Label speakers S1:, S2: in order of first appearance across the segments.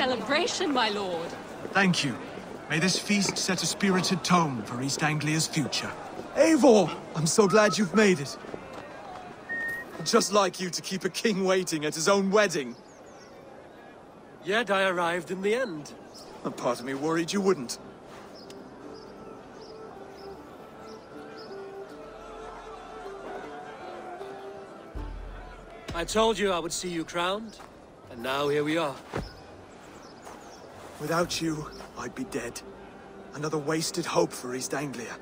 S1: celebration, my lord.
S2: Thank you. May this feast set a spirited tone for East Anglia's future. Eivor! I'm so glad you've made it. Just like you to keep a king waiting at his own wedding.
S3: Yet I arrived in the end.
S2: A part of me worried you wouldn't.
S3: I told you I would see you crowned, and now here we are.
S2: Without you, I'd be dead. Another wasted hope for East Anglia.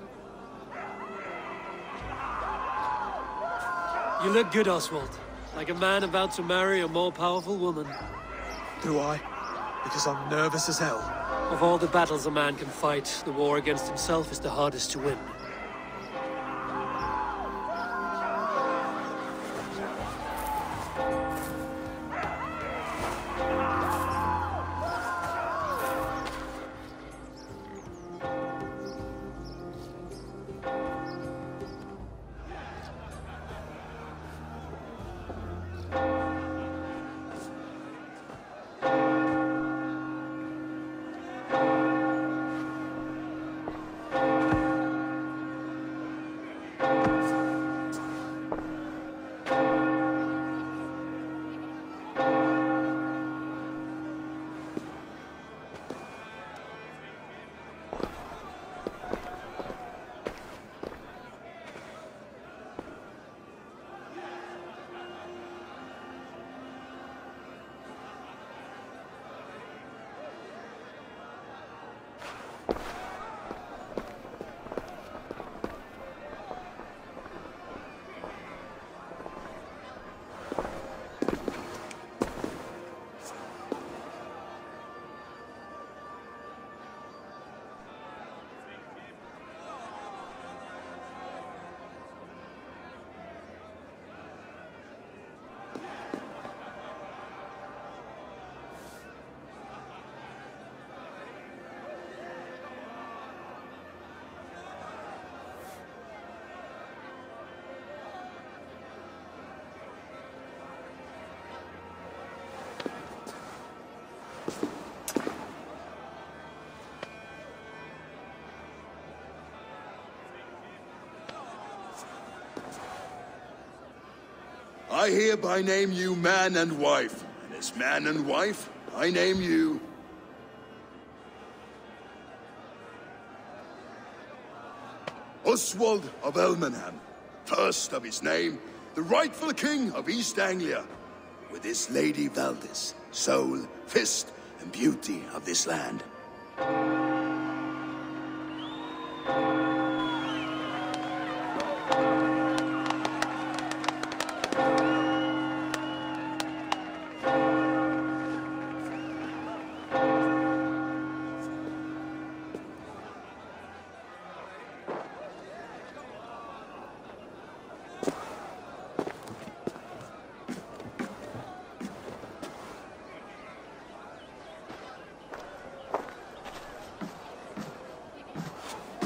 S3: You look good, Oswald. Like a man about to marry a more powerful woman.
S2: Do I? Because I'm nervous as hell.
S3: Of all the battles a man can fight, the war against himself is the hardest to win.
S4: I hereby name you man and wife, and as man and wife, I name you... Oswald of Elmenham, first of his name, the rightful king of East Anglia, with his lady Valdis, soul, fist, and beauty of this land.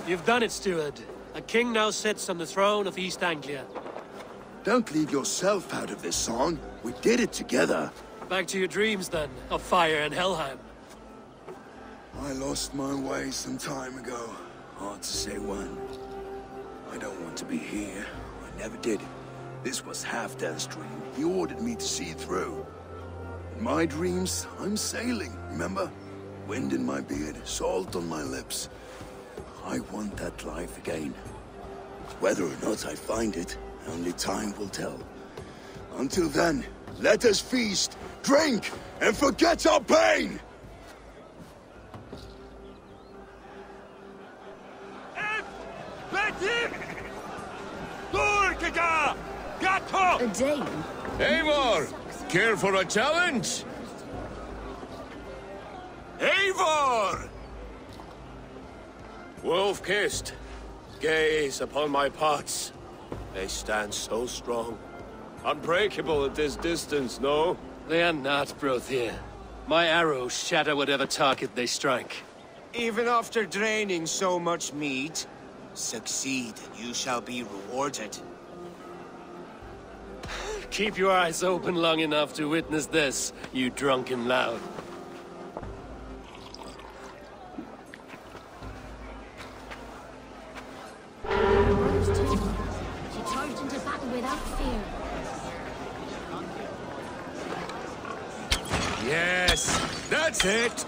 S3: You've done it, steward. A king now sits on the throne of East Anglia.
S4: Don't leave yourself out of this song. We did it together.
S3: Back to your dreams, then, of fire and Helheim.
S4: I lost my way some time ago. Hard to say when. I don't want to be here. I never did. This was Halfdan's dream. He ordered me to see through. In my dreams, I'm sailing, remember? Wind in my beard, salt on my lips. I want that life again. Whether or not I find it, only time will tell. Until then, let us feast, drink, and forget our pain!
S1: A Dane?
S5: Eivor! Care for a challenge?
S4: Eivor!
S5: Wolf-kissed, gaze upon my parts. They stand so strong. Unbreakable at this distance, no?
S3: They are not, Brothir. My arrows shatter whatever target they strike.
S6: Even after draining so much meat, succeed and you shall be rewarded.
S3: Keep your eyes open long enough to witness this, you drunken lout.
S5: That's it!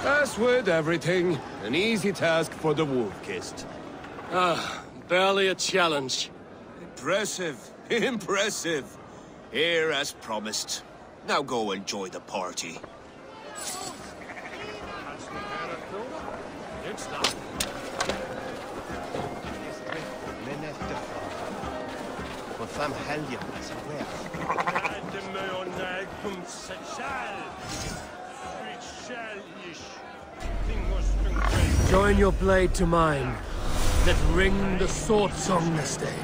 S5: As with everything, an easy task for the Wolf-Kissed.
S3: Barely a challenge.
S6: Impressive. Impressive. Here as promised. Now go enjoy the party.
S3: Join your blade to mine. Let's ring the sword song this day.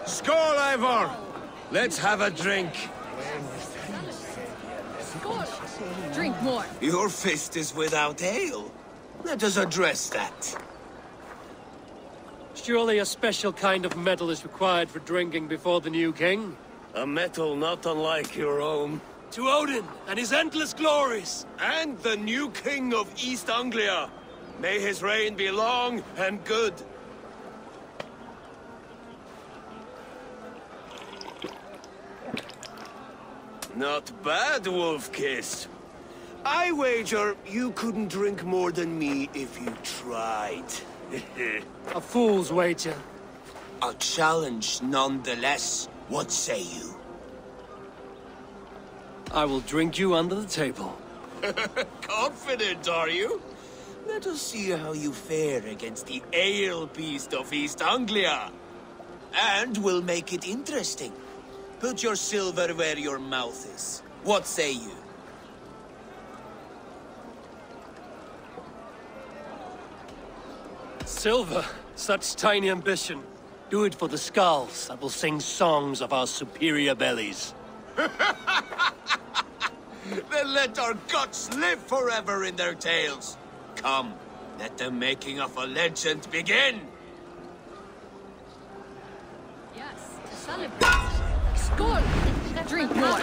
S5: Skål, Eivor! Let's have a drink.
S1: Drink more.
S6: Your fist is without ale. Let us address that.
S3: Surely a special kind of metal is required for drinking before the new king?
S5: A metal not unlike your own.
S3: To Odin and his endless glories!
S5: And the new king of East Anglia. May his reign be long and good. Not bad, Wolf-Kissed. I wager you couldn't drink more than me if you tried.
S3: A fool's wager.
S6: A challenge nonetheless. What say you?
S3: I will drink you under the table.
S6: Confident, are you? Let us see how you fare against the ale beast of East Anglia. And we'll make it interesting. Put your silver where your mouth is. What say you?
S3: Silver, such tiny ambition. Do it for the skulls that will sing songs of our superior bellies.
S6: Then let our guts live forever in their tails. Come, let the making of a legend begin.
S1: Yes, to celebrate. Skål! Drink more.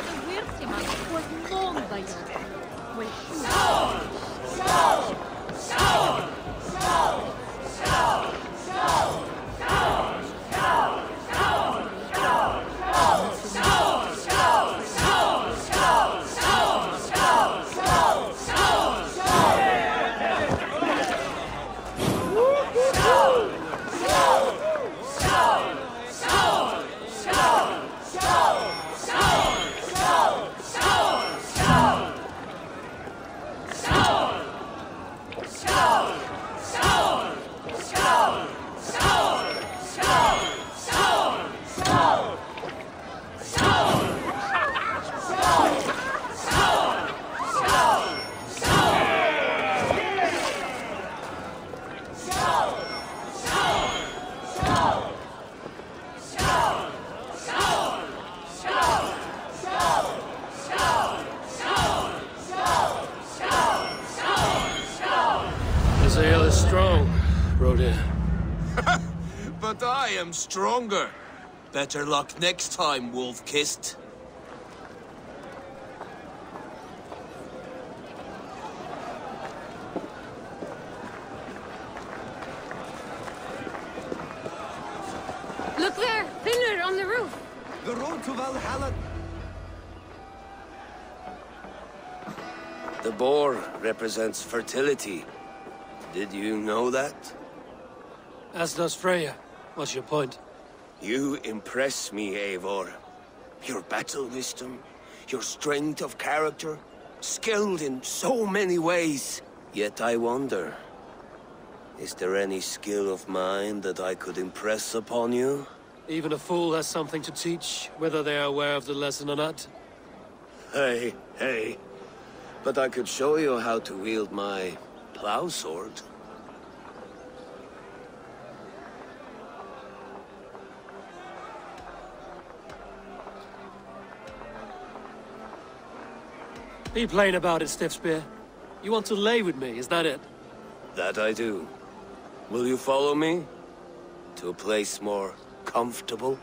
S3: This ale is strong, Broder.
S6: But I am stronger. Better luck next time, Wolf-Kissed.
S1: Look there! Pillar on the roof!
S2: The road to Valhalla.
S5: The boar represents fertility. Did you know that?
S3: As does Freya. What's your point?
S5: You impress me, Eivor. Your battle wisdom, your strength of character, skilled in so many ways. Yet I wonder, is there any skill of mine that I could impress upon you?
S3: Even a fool has something to teach, whether they are aware of the lesson or not.
S5: Hey. But I could show you how to wield my plow sword.
S3: Be plain about it, Stiffspear. You want to lay with me, is that it?
S5: That I do. Will you follow me? To a place more comfortable?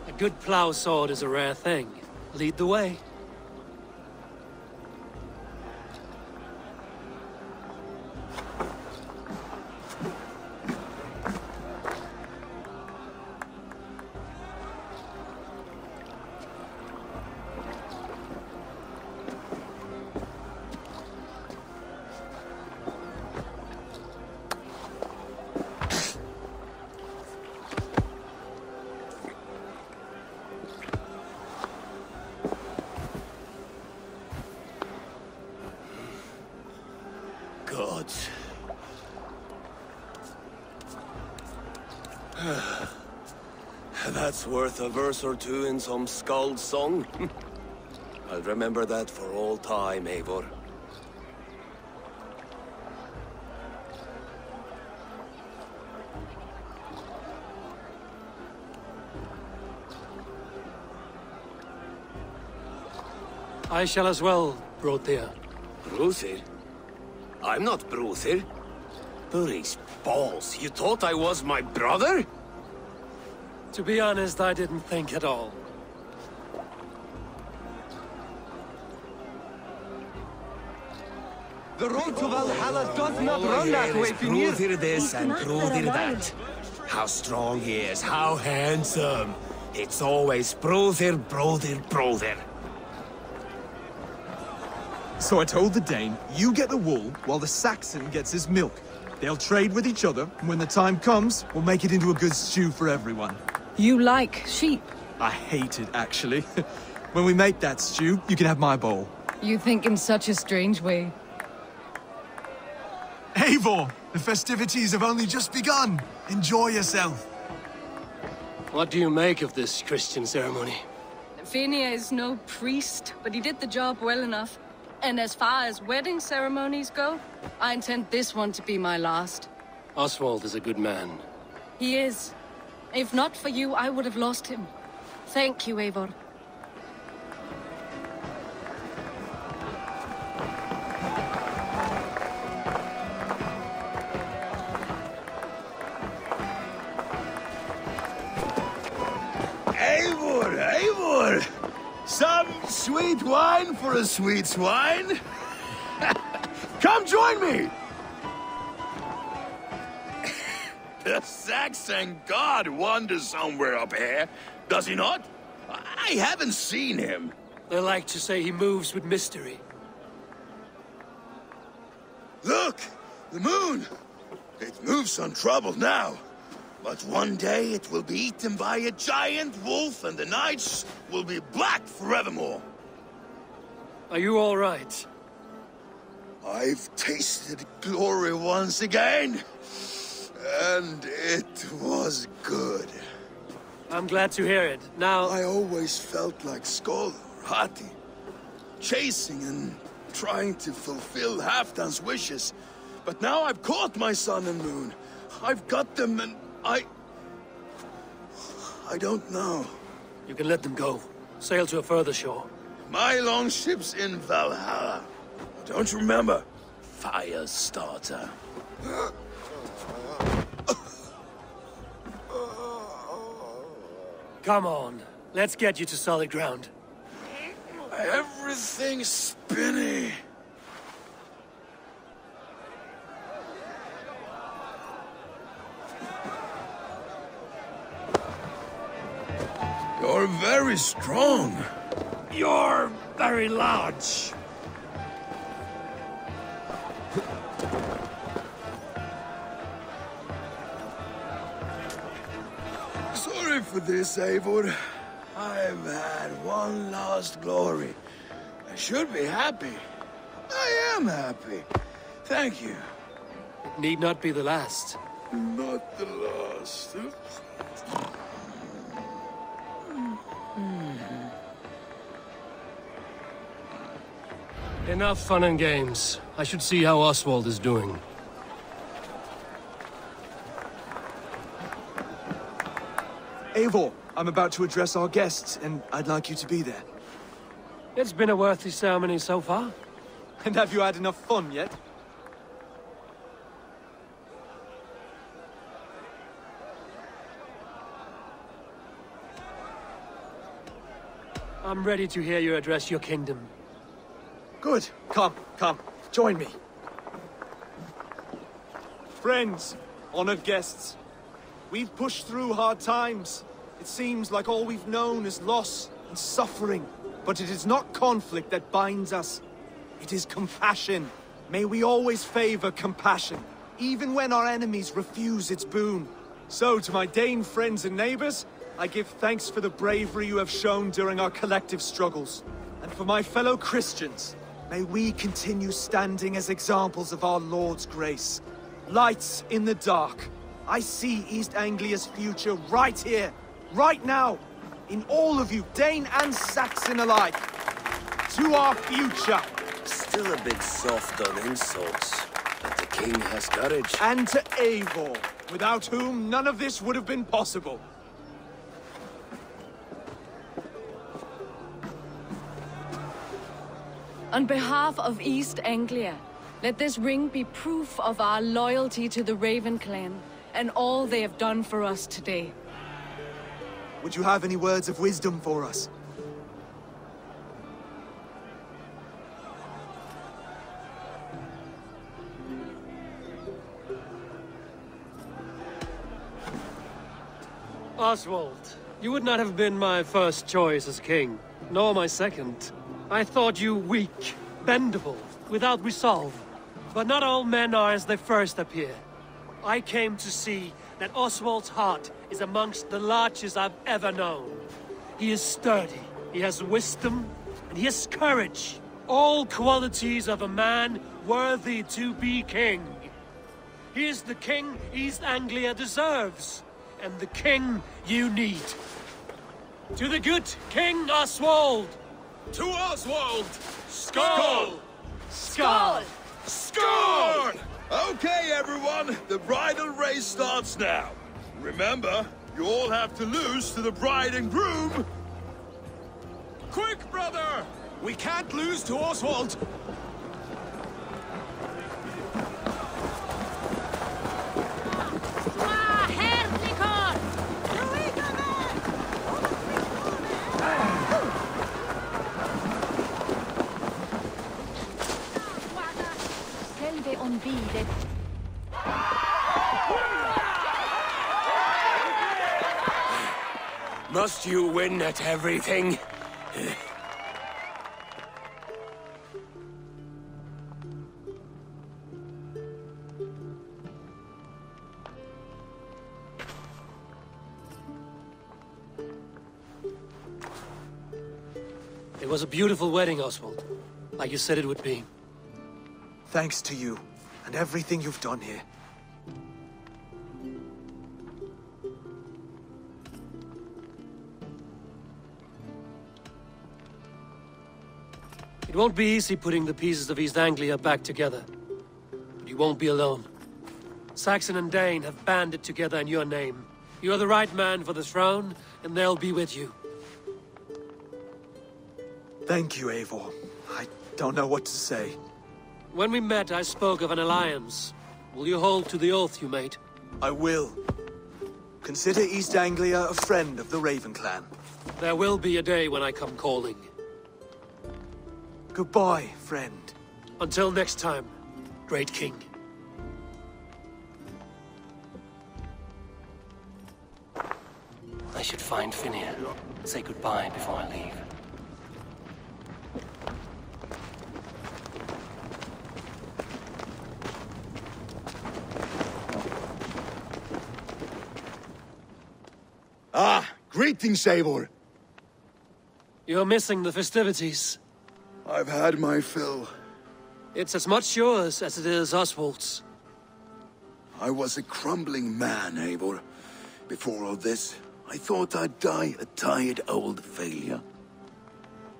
S3: A good plow sword is a rare thing. Lead the way.
S5: That's worth a verse or two in some skald's song. I'll remember that for all time, Eivor.
S3: I shall as well, Brothir.
S5: Bruthir? I'm not Bruthir. Burry's balls, you thought I was my brother?
S3: To be honest, I didn't think at all.
S7: The road to Valhalla does not run that way, Finnir.
S6: Bruthir this and Bruthir that. How strong he is, how handsome. It's always Bruthir, Brothir, Brothir.
S2: So I told the Dane, you get the wool, while the Saxon gets his milk. They'll trade with each other, and when the time comes, we'll make it into a good stew for everyone.
S1: You like sheep?
S2: I hate it, actually. When we make that stew, you can have my bowl.
S1: You think in such a strange way.
S2: Eivor, the festivities have only just begun. Enjoy yourself.
S3: What do you make of this Christian ceremony?
S1: Finnir is no priest, but he did the job well enough. And as far as wedding ceremonies go, I intend this one to be my last.
S3: Oswald is a good man.
S1: He is. If not for you, I would have lost him. Thank you, Eivor.
S4: Eivor, Eivor! Some sweet wine for a sweet swine? Come join me! The Saxon god wanders somewhere up here, does he not? I haven't seen him.
S3: They like to say he moves with mystery.
S4: Look! The moon! It moves untroubled now. But one day it will be eaten by a giant wolf and the nights will be black forevermore.
S3: Are you all right?
S4: I've tasted glory once again. And it was good.
S3: I'm glad to hear it. Now...
S4: I always felt like Skoll or Hati. Chasing and trying to fulfill Halfdan's wishes. But now I've caught my sun and moon. I've got them and I don't know.
S3: You can let them go. Sail to a further shore.
S4: My longship's in Valhalla. Don't you remember? Firestarter.
S3: Come on. Let's get you to solid ground.
S4: Everything's spinny. You're very strong.
S3: You're very large.
S4: Sorry for this, Eivor. I've had one last glory. I should be happy. I am happy. Thank you.
S3: It need not be the last.
S4: Not the last.
S3: Enough fun and games. I should see how Oswald is doing.
S2: Eivor, I'm about to address our guests, and I'd like you to be there.
S3: It's been a worthy ceremony so far.
S2: And have you had enough fun yet?
S3: I'm ready to hear you address your kingdom.
S2: Good. Come, join me. Friends, honored guests, we've pushed through hard times. It seems like all we've known is loss and suffering. But it is not conflict that binds us. It is compassion. May we always favor compassion, even when our enemies refuse its boon. So, to my Dane friends and neighbors, I give thanks for the bravery you have shown during our collective struggles. And for my fellow Christians, may we continue standing as examples of our Lord's grace. Lights in the dark. I see East Anglia's future right here. right now, in all of you, Dane and Saxon alike, to our future.
S5: Still a bit soft on insults, but the king has courage.
S2: And to Eivor, without whom none of this would have been possible.
S1: On behalf of East Anglia, let this ring be proof of our loyalty to the Raven clan and all they have done for us today.
S2: Would you have any words of wisdom for us?
S3: Oswald, you would not have been my first choice as king, nor my second. I thought you weak, bendable, without resolve. But not all men are as they first appear. I came to see that Oswald's heart is amongst the largest I've ever known. He is sturdy, he has wisdom, and he has courage. All qualities of a man worthy to be king. He is the king East Anglia deserves, and the king you need. To the good King Oswald!
S6: To Oswald!
S3: Skull!
S1: Skull!
S6: Score! Okay, everyone, the bridal race starts now. Remember, you all have to lose to the bride and groom. Quick, brother! We can't lose to Oswald.
S5: Must you win at everything?
S3: It was a beautiful wedding, Oswald. Like you said it would be.
S2: Thanks to you, and everything you've done here.
S3: It won't be easy putting the pieces of East Anglia back together. But you won't be alone. Saxon and Dane have banded together in your name. You are the right man for the throne, and they'll be with you.
S2: Thank you, Eivor. I don't know what to say.
S3: When we met, I spoke of an alliance. Will you hold to the oath you made?
S2: I will. Consider East Anglia a friend of the Raven clan.
S3: There will be a day when I come calling.
S2: Goodbye, friend.
S3: Until next time, great king. I should find Finnir. Say goodbye before I leave.
S4: Ah, greetings, Eivor.
S3: You're missing the festivities.
S4: I've had my fill.
S3: It's as much yours as it is Oswald's.
S4: I was a crumbling man, Eivor. Before all this, I thought I'd die a tired old failure.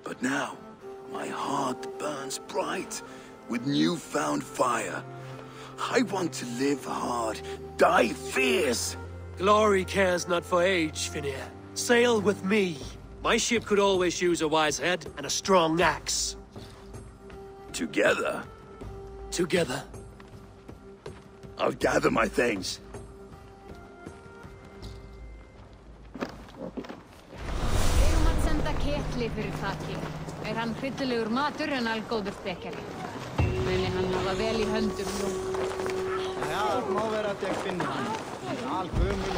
S4: But now, my heart burns bright with newfound fire. I want to live hard, die fierce.
S3: Glory cares not for age, Finnir. Sail with me. My ship could always use a wise head and a strong axe.
S4: Together?
S3: Together.
S4: I'll gather my things.
S8: Eigum að senda ketli fyrir þakki. Hann hryllilegur matur en algóður stekkjari. Muni hann hafa vel í höndum nú.
S7: Já, má vera að ég finni hann. Algömul.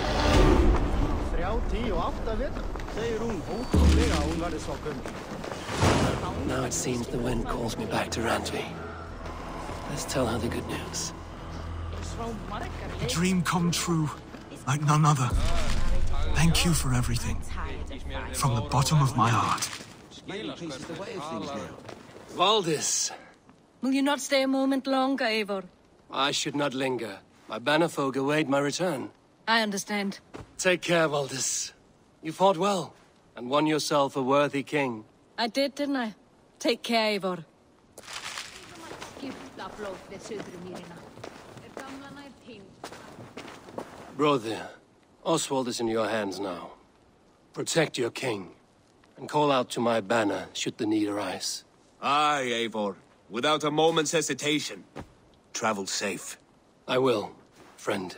S7: 38 vetur. Segir hún ótrúlega að hún verði svo gömul.
S3: Now it seems the wind calls me back to Randvi. Let's tell her the good news.
S2: A dream come true, like none other. Thank you for everything. From the bottom of my heart.
S3: Valdis.
S1: Will you not stay a moment longer, Eivor?
S3: I should not linger. My bannerfolk await my return.
S1: I understand.
S3: Take care, Valdis. You fought well, and won yourself a worthy king.
S1: I did, didn't I? Take care, Eivor.
S3: Brother, Oswald is in your hands now. Protect your king, and call out to my banner should the need arise.
S6: Aye, Eivor. Without a moment's hesitation. Travel safe.
S3: I will, friend.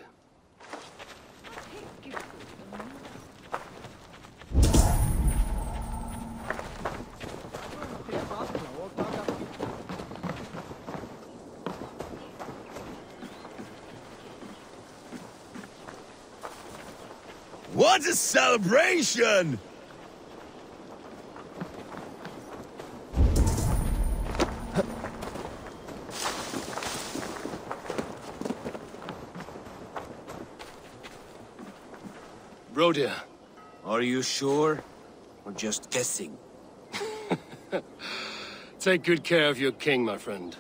S4: What a celebration!
S3: Brodir.
S6: Are you sure? Or just guessing?
S3: Take good care of your king, my friend.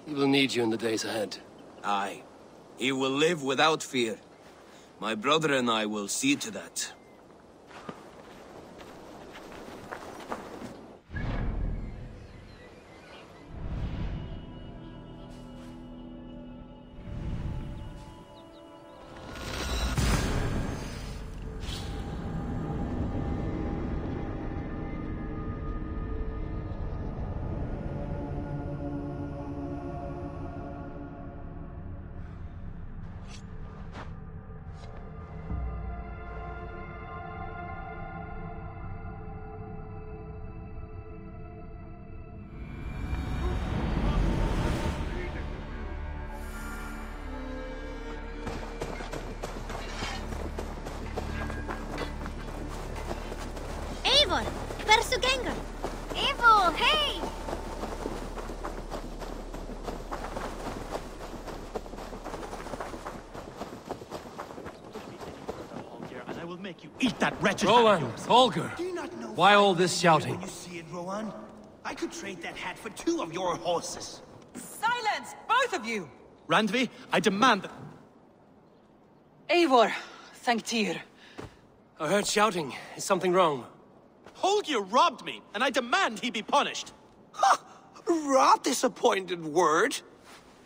S3: He will need you in the days ahead.
S6: Aye. He will live without fear. My brother and I will see to that.
S9: Eivor, hversu gengur? Eivor, hey!
S10: And I will make you eat that wretched
S3: Rowan,
S10: hat of yours.
S3: Holger,
S10: Do you not know
S3: why all this shouting?
S10: when you see it, Rowan? I could trade that hat for 2 of your horses.
S11: Silence, both of you!
S10: Randvi, I demand that...
S11: Eivor, thank Tyr.
S3: I heard shouting. Is something wrong?
S10: Holger robbed me, and I demand he be punished.
S12: Rot disappointed word.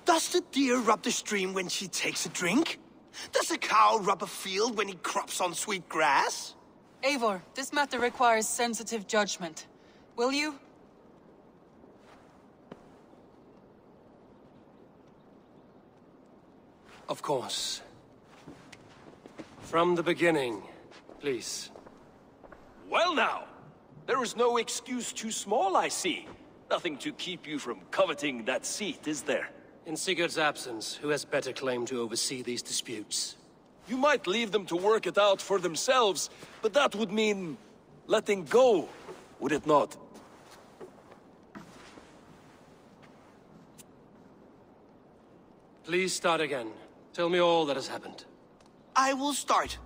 S12: Does the deer rub the stream when she takes a drink? Does a cow rub a field when he crops on sweet grass?
S11: Eivor, this matter requires sensitive judgment. Will you?
S3: Of course. From the beginning, please.
S13: Well now, there is no excuse too small, I see. Nothing to keep you from coveting that seat, is there?
S3: In Sigurd's absence, who has better claim to oversee these disputes?
S13: You might leave them to work it out for themselves, but that would mean letting go, would it not?
S3: Please start again. Tell me all that has happened.
S12: I will start.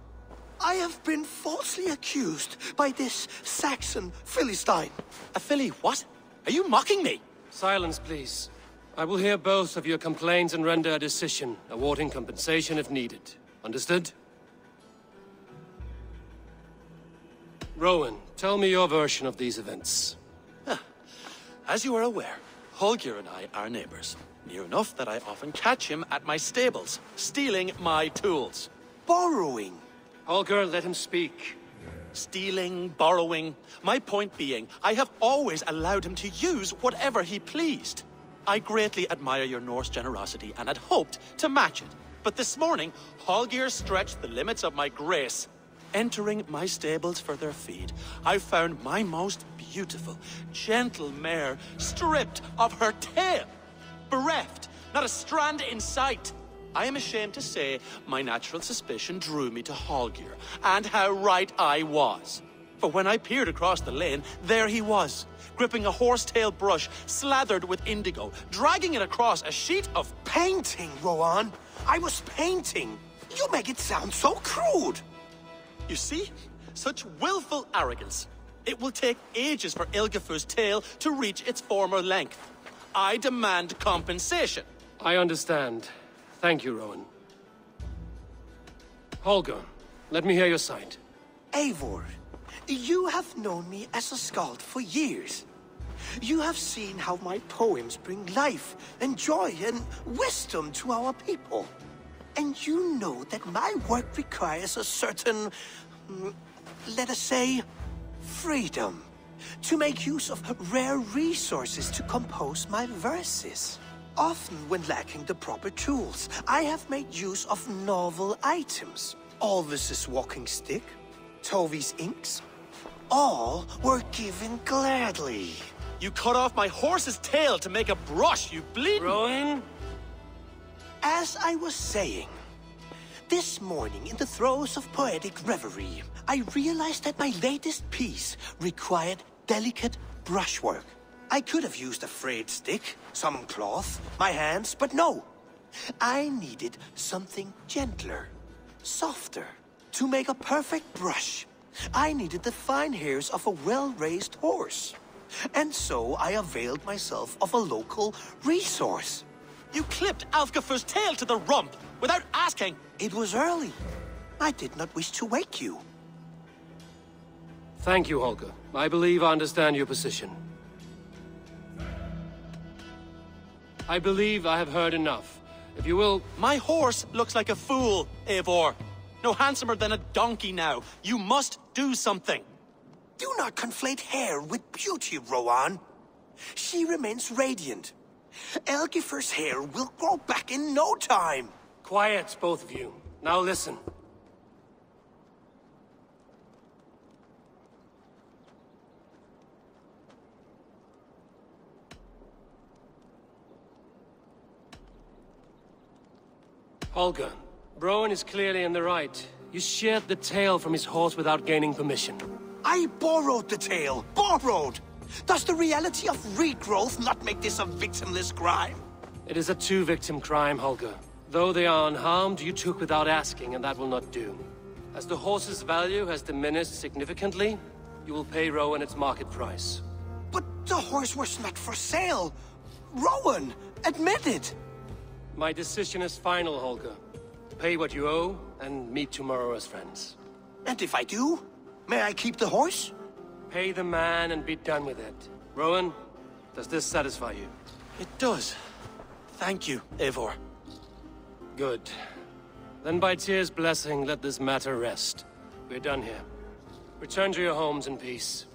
S12: I have been falsely accused by this Saxon Philistine.
S10: A filly what? Are you mocking me?
S3: Silence, please. I will hear both of your complaints and render a decision, awarding compensation if needed. Understood? Rowan, tell me your version of these events.
S10: As you are aware, Holger and I are neighbors. Near enough that I often catch him at my stables, stealing my tools.
S12: Borrowing.
S3: Holger, let him speak.
S10: Stealing, borrowing. My point being, I have always allowed him to use whatever he pleased. I greatly admire your Norse generosity and had hoped to match it. But this morning, Holger stretched the limits of my grace. Entering my stables for their feed, I found my most beautiful, gentle mare stripped of her tail. Bereft, not a strand in sight. I am ashamed to say my natural suspicion drew me to Holger, and how right I was. For when I peered across the lane, there he was, gripping a horsetail brush slathered with indigo, dragging it across a sheet of
S12: painting, Rowan. I was painting. You make it sound so crude.
S10: You see? Such willful arrogance. It will take ages for Ilgefu's tail to reach its former length. I demand compensation.
S3: I understand. Thank you, Rowan. Holger, let me hear your side.
S12: Eivor, you have known me as a skald for years. You have seen how my poems bring life and joy and wisdom to our people. And you know that my work requires a certain, let us say, freedom. To make use of rare resources to compose my verses. Often when lacking the proper tools, I have made use of novel items. Alvis's walking stick, Tovi's inks, all were given gladly.
S10: You cut off my horse's tail to make a brush, you bleeding...
S12: Rowan? As I was saying, this morning in the throes of poetic reverie, I realized that my latest piece required delicate brushwork. I could have used a frayed stick, some cloth, my hands, but no. I needed something gentler, softer. To make a perfect brush, I needed the fine hairs of a well-raised horse. And so I availed myself of a local resource.
S10: You clipped Alfgafur's tail to the rump without asking.
S12: It was early. I did not wish to wake you.
S3: Thank you, Holger. I believe I understand your position. I believe I have heard enough. If you will...
S10: My horse looks like a fool, Eivor. No handsomer than a donkey now. You must do something.
S12: Do not conflate hair with beauty, Rowan. She remains radiant. Algifur's hair will grow back in no time.
S3: Quiet, both of you. Now listen. Holger, Broen is clearly in the right. You sheared the tail from his horse without gaining permission.
S12: I borrowed the tail. Borrowed! Does the reality of regrowth not make this a victimless crime?
S3: It is a two-victim crime, Holger. Though they are unharmed, you took without asking, and that will not do. As the horse's value has diminished significantly, you will pay Rowan its market price.
S12: But the horse was not for sale. Rowan, admit it.
S3: My decision is final, Holger. Pay what you owe, and meet tomorrow as friends.
S12: And if I do, may I keep the horse?
S3: Pay the man and be done with it. Rowan, does this satisfy you?
S10: It does. Thank you, Eivor.
S3: Good. Then by Tyr's blessing, let this matter rest. We're done here. Return to your homes in peace.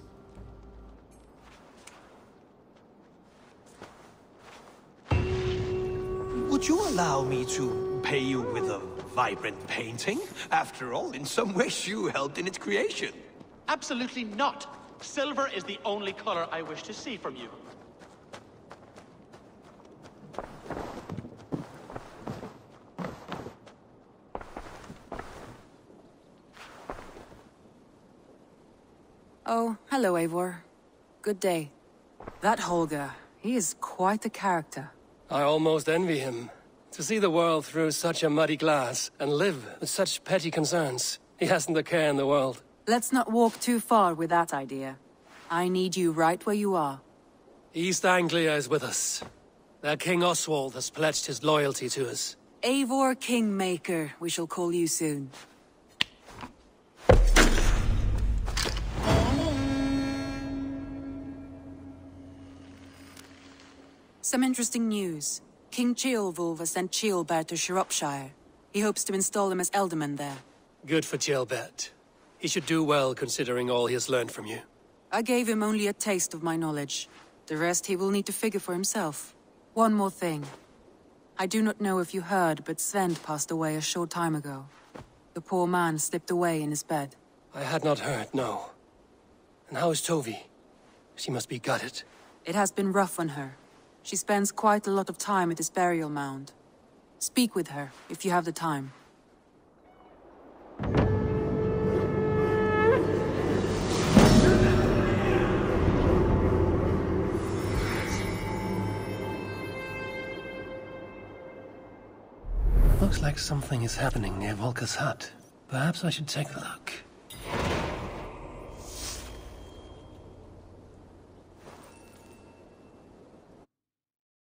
S12: Would you allow me to pay you with a vibrant painting? After all, in some ways you helped in its creation.
S10: Absolutely not. Silver is the only color I wish to see from you.
S14: Oh, hello, Eivor. Good day. That Holger, he is quite the character.
S3: I almost envy him. To see the world through such a muddy glass, and live with such petty concerns. He hasn't a care in the world.
S14: Let's not walk too far with that idea. I need you right where you are.
S3: East Anglia is with us. Their King Oswald has pledged his loyalty to us.
S14: Eivor Kingmaker, we shall call you soon. Some interesting news. King Ceolwulf has sent Ceolbert to Shropshire. He hopes to install him as Elderman there.
S3: Good for Ceolbert. He should do well considering all he has learned from you.
S14: I gave him only a taste of my knowledge. The rest he will need to figure for himself. One more thing. I do not know if you heard, but Sven passed away a short time ago. The poor man slipped away in his bed.
S3: I had not heard, no. And how is Tovi? She must be gutted.
S14: It has been rough on her. She spends quite a lot of time at his burial mound. Speak with her, if you have the time.
S3: Looks like something is happening near Volker's hut. Perhaps I should take a look.